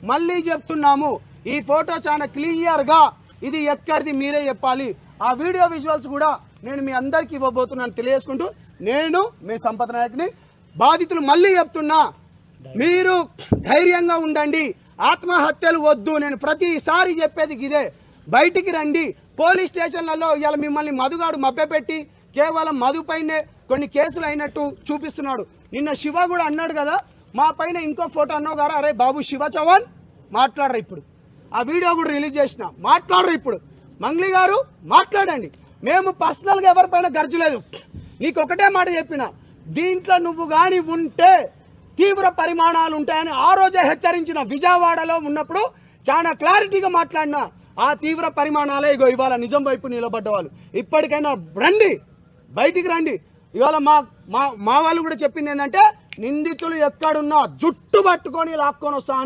మళ్ళీ చెప్తున్నాము, ఈ ఫోటో చాలా క్లియర్గా ఇది ఎక్కడిది మీరే చెప్పాలి. ఆ వీడియో విజువల్స్ కూడా నేను మీ అందరికీ ఇవ్వబోతున్నాను తెలియజేసుకుంటూ, నేను మీ సంపత్ నాయక్ని. బాధితులు మళ్ళీ చెప్తున్నా, మీరు ధైర్యంగా ఉండండి, ఆత్మహత్యలు వద్దు. నేను ప్రతిసారి చెప్పేది ఇదే, బయటికి రండి. పోలీస్ స్టేషన్లలో ఇవాళ మిమ్మల్ని మధుగాడు మభ్యపెట్టి కేవలం మధుపైనే కొన్ని కేసులు అయినట్టు చూపిస్తున్నాడు. నిన్న శివ కూడా అన్నాడు కదా, మా పైన ఇంకో ఫోటో అన్నావు గారు. అరే బాబు శివ చౌహాన్ మాట్లాడరు, ఇప్పుడు ఆ వీడియో కూడా రిలీజ్ చేసిన, మాట్లాడరు. ఇప్పుడు మంగ్లీ గారు మాట్లాడండి. మేము పర్సనల్గా ఎవరిపైన గర్జలేదు. నీకు ఒకటే మాట చెప్పిన, దీంట్లో నువ్వు కానీ ఉంటే తీవ్ర పరిమాణాలు ఉంటాయని ఆ రోజే హెచ్చరించిన. విజయవాడలో ఉన్నప్పుడు చాలా క్లారిటీగా మాట్లాడినా. ఆ తీవ్ర పరిమాణాలే ఇగో ఇవాళ నిజం వైపు నిలబడ్డ వాళ్ళు. ఇప్పటికైనా రండి, బయటికి రండి. ఇవాళ మా వాళ్ళు కూడా చెప్పింది ఏంటంటే, నిందితులు ఎక్కడున్నా జుట్టు పట్టుకొని లాక్కొని వస్తా.